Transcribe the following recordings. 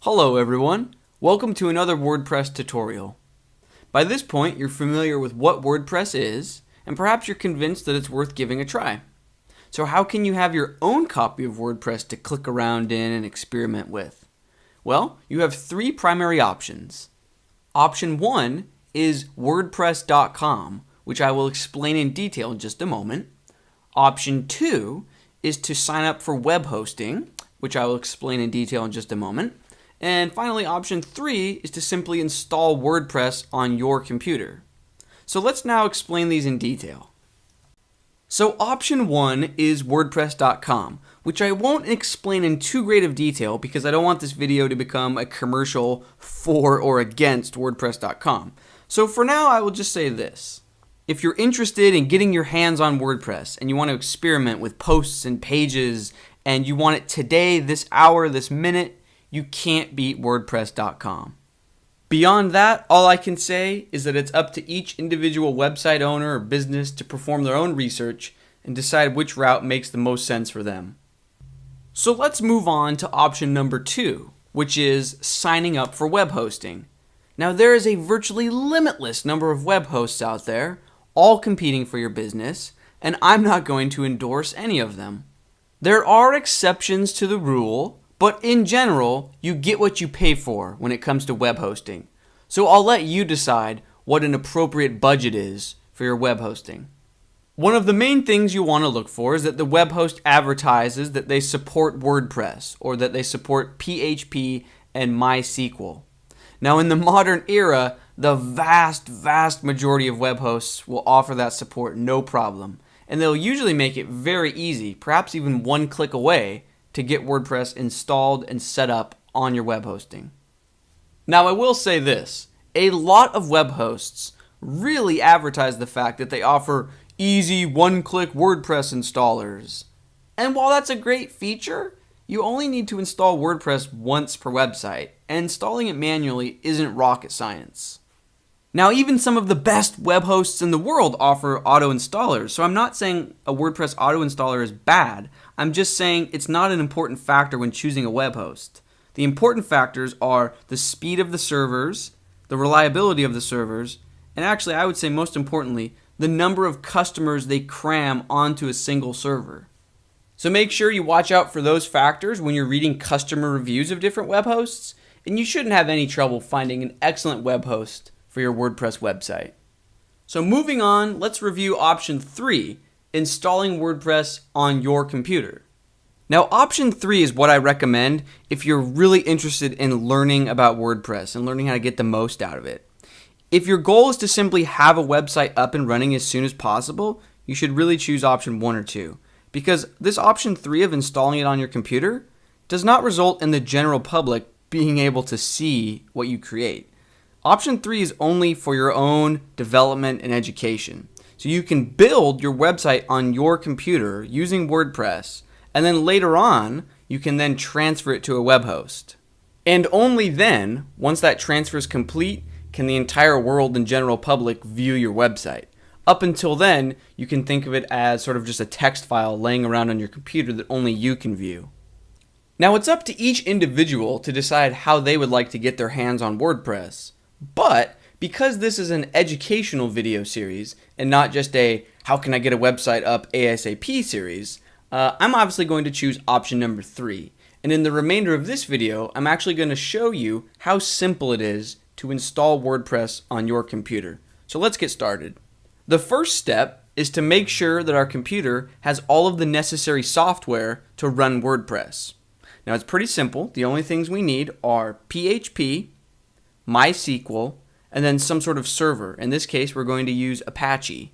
Hello everyone, welcome to another WordPress tutorial. By this point you're familiar with what WordPress is, and perhaps you're convinced that it's worth giving a try. So how can you have your own copy of WordPress to click around in and experiment with? Well, you have three primary options. Option 1 is WordPress.com, which I will explain in detail in just a moment. Option 2 is to sign up for web hosting, which I will explain in detail in just a moment. And finally, option 3 is to simply install WordPress on your computer. So let's now explain these in detail. So option 1 is WordPress.com, which I won't explain in too great of detail because I don't want this video to become a commercial for or against WordPress.com. So for now, I will just say this. If you're interested in getting your hands on WordPress and you want to experiment with posts and pages and you want it today, this hour, this minute, you can't beat WordPress.com. Beyond that, all I can say is that it's up to each individual website owner or business to perform their own research and decide which route makes the most sense for them. So let's move on to option number 2, which is signing up for web hosting. Now there is a virtually limitless number of web hosts out there, all competing for your business, and I'm not going to endorse any of them. There are exceptions to the rule, but in general, you get what you pay for when it comes to web hosting. So I'll let you decide what an appropriate budget is for your web hosting. One of the main things you want to look for is that the web host advertises that they support WordPress or that they support PHP and MySQL. Now in the modern era, the vast majority of web hosts will offer that support no problem. And they'll usually make it very easy, perhaps even one click away, to get WordPress installed and set up on your web hosting. Now I will say this, a lot of web hosts really advertise the fact that they offer easy one-click WordPress installers. And while that's a great feature, you only need to install WordPress once per website, and installing it manually isn't rocket science. Now even some of the best web hosts in the world offer auto installers, so I'm not saying a WordPress auto installer is bad. I'm just saying it's not an important factor when choosing a web host. The important factors are the speed of the servers, the reliability of the servers, and actually I would say most importantly, the number of customers they cram onto a single server. So make sure you watch out for those factors when you're reading customer reviews of different web hosts, and you shouldn't have any trouble finding an excellent web host for your WordPress website. So moving on, let's review option 3, installing WordPress on your computer. Now option 3 is what I recommend if you're really interested in learning about WordPress and learning how to get the most out of it. If your goal is to simply have a website up and running as soon as possible, you should really choose option 1 or 2, because this option 3 of installing it on your computer does not result in the general public being able to see what you create. Option 3 is only for your own development and education. So you can build your website on your computer using WordPress, and then later on, you can then transfer it to a web host. And only then, once that transfer is complete, can the entire world and general public view your website. Up until then, you can think of it as sort of just a text file laying around on your computer that only you can view. Now it's up to each individual to decide how they would like to get their hands on WordPress. But because this is an educational video series and not just a how can I get a website up ASAP series, I'm obviously going to choose option number 3. And in the remainder of this video, I'm actually going to show you how simple it is to install WordPress on your computer. So let's get started. The first step is to make sure that our computer has all of the necessary software to run WordPress. Now it's pretty simple. The only things we need are PHP, MySQL, and then some sort of server. In this case, we're going to use Apache.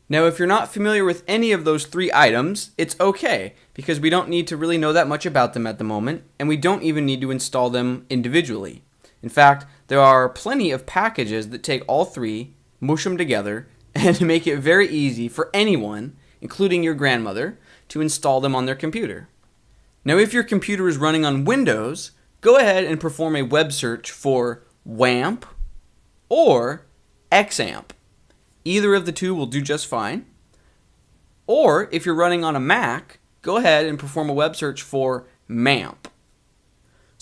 Now, if you're not familiar with any of those 3 items, it's okay, because we don't need to really know that much about them at the moment, and we don't even need to install them individually. In fact, there are plenty of packages that take all 3, mush them together, and make it very easy for anyone, including your grandmother, to install them on their computer. Now, if your computer is running on Windows, go ahead and perform a web search for WAMP or XAMPP. Either of the two will do just fine. Or if you're running on a Mac, go ahead and perform a web search for MAMP.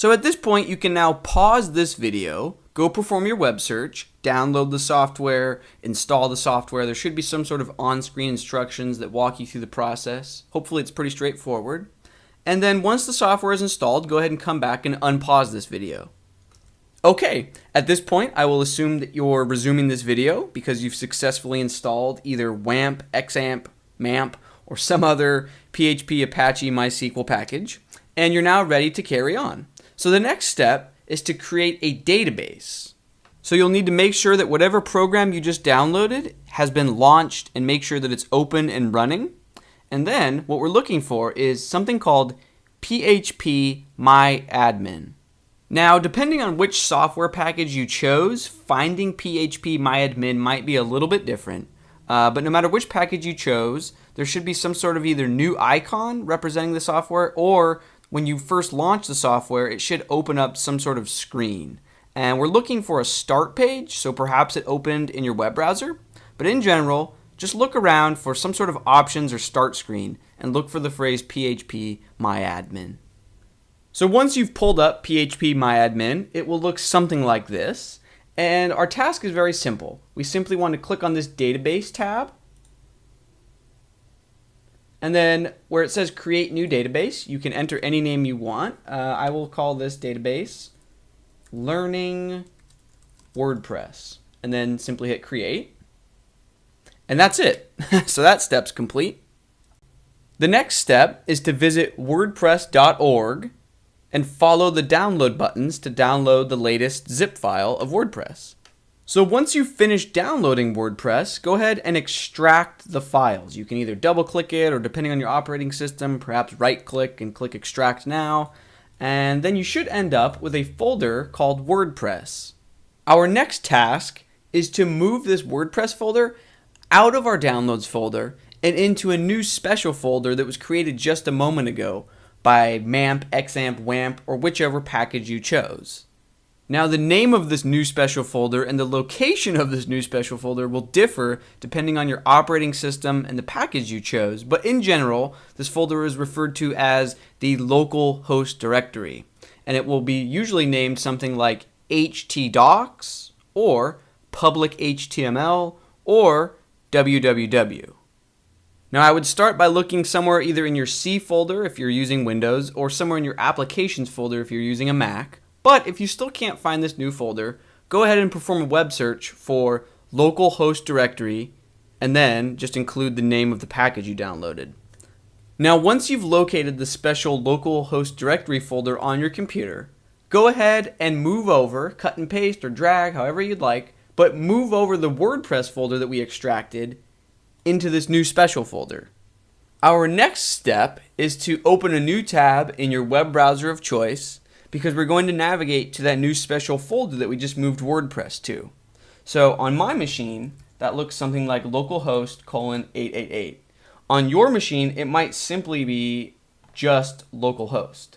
So at this point, you can now pause this video, go perform your web search, download the software, install the software. There should be some sort of on-screen instructions that walk you through the process. Hopefully it's pretty straightforward. And then once the software is installed, go ahead and come back and unpause this video. Okay, at this point, I will assume that you're resuming this video because you've successfully installed either WAMP, XAMPP, MAMP, or some other PHP Apache MySQL package, and you're now ready to carry on. So the next step is to create a database. So you'll need to make sure that whatever program you just downloaded has been launched and make sure that it's open and running. And then what we're looking for is something called PHP MyAdmin. Now, depending on which software package you chose, finding PHP MyAdmin might be a little bit different. But no matter which package you chose, there should be some sort of either new icon representing the software, or when you first launch the software, it should open up some sort of screen. And we're looking for a start page, so perhaps it opened in your web browser. But in general, just look around for some sort of options or start screen and look for the phrase PHP MyAdmin. So once you've pulled up PHP MyAdmin, it will look something like this. And our task is very simple. We simply want to click on this database tab. And then where it says create new database, you can enter any name you want. I will call this database Learning WordPress. And then simply hit create. And that's it. So that step's complete. The next step is to visit wordpress.org and follow the download buttons to download the latest zip file of WordPress. So once you've finished downloading WordPress, go ahead and extract the files. You can either double click it, or depending on your operating system, perhaps right click and click extract now. And then you should end up with a folder called WordPress. Our next task is to move this WordPress folder out of our downloads folder and into a new special folder that was created just a moment ago by MAMP, XAMPP, WAMP, or whichever package you chose. Now the name of this new special folder and the location of this new special folder will differ depending on your operating system and the package you chose, but in general, this folder is referred to as the local host directory, and it will be usually named something like htdocs, or public HTML, or www. Now I would start by looking somewhere either in your C folder if you're using Windows, or somewhere in your applications folder if you're using a Mac. But if you still can't find this new folder, go ahead and perform a web search for local host directory and then just include the name of the package you downloaded. Now once you've located the special local host directory folder on your computer, go ahead and move over, cut and paste or drag however you'd like, but move over the WordPress folder that we extracted into this new special folder. Our next step is to open a new tab in your web browser of choice, because we're going to navigate to that new special folder that we just moved WordPress to. So on my machine, that looks something like localhost:888. On your machine, it might simply be just localhost.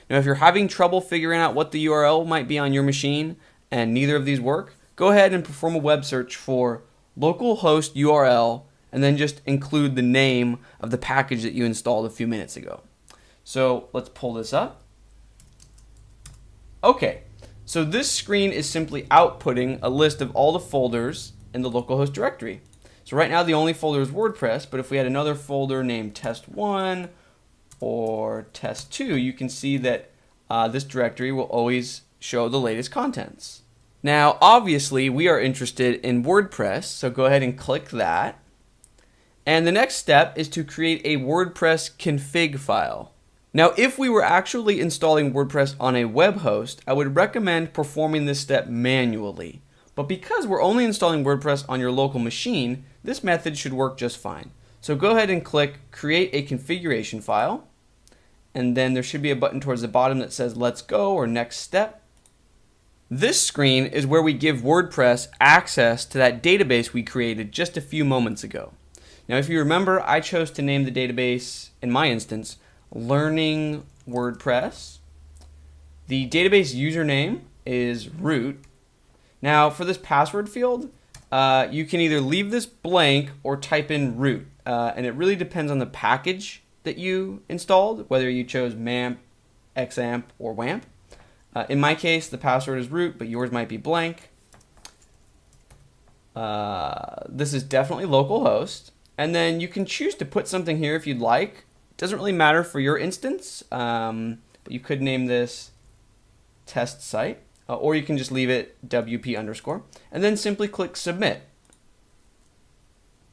Now if you're having trouble figuring out what the URL might be on your machine and neither of these work, go ahead and perform a web search for localhost URL and then just include the name of the package that you installed a few minutes ago. So let's pull this up. Okay, so this screen is simply outputting a list of all the folders in the localhost directory. So right now the only folder is WordPress, but if we had another folder named test1 or test2, you can see that this directory will always show the latest contents. Now obviously we are interested in WordPress, so go ahead and click that. And the next step is to create a WordPress config file. Now, if we were actually installing WordPress on a web host, I would recommend performing this step manually. But because we're only installing WordPress on your local machine, this method should work just fine. So go ahead and click Create a Configuration File. And then there should be a button towards the bottom that says Let's Go or Next Step. This screen is where we give WordPress access to that database we created just a few moments ago. Now, if you remember, I chose to name the database, in my instance, Learning WordPress. The database username is root. Now, for this password field, you can either leave this blank or type in root. And it really depends on the package that you installed, whether you chose MAMP, XAMPP, or WAMP. In my case, the password is root, but yours might be blank. This is definitely localhost. And then you can choose to put something here if you'd like. It doesn't really matter for your instance, but you could name this test site, or you can just leave it WP_, and then simply click submit.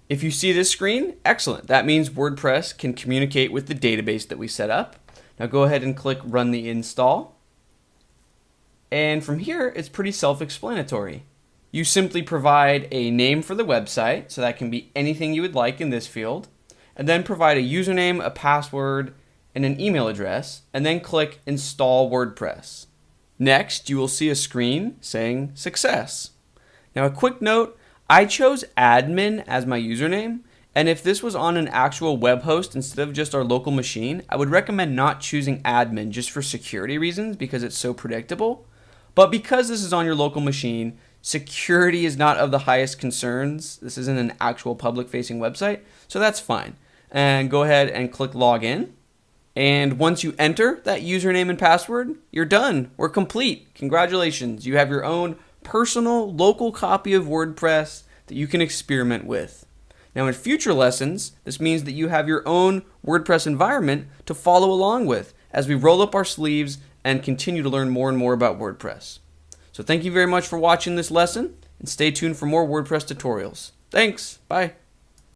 If you see this screen, excellent. That means WordPress can communicate with the database that we set up. Now go ahead and click run the install. And from here, it's pretty self-explanatory. You simply provide a name for the website, so that can be anything you would like in this field, and then provide a username, a password, and an email address, and then click Install WordPress. Next, you will see a screen saying Success. Now a quick note, I chose admin as my username, and if this was on an actual web host instead of just our local machine, I would recommend not choosing admin just for security reasons because it's so predictable. But because this is on your local machine, security is not of the highest concerns. This isn't an actual public-facing website, so that's fine. And go ahead and click Login. And once you enter that username and password, you're done. We're complete. Congratulations. You have your own personal local copy of WordPress that you can experiment with. Now in future lessons, this means that you have your own WordPress environment to follow along with as we roll up our sleeves and continue to learn more and more about WordPress. So thank you very much for watching this lesson, and stay tuned for more WordPress tutorials. Thanks. Bye.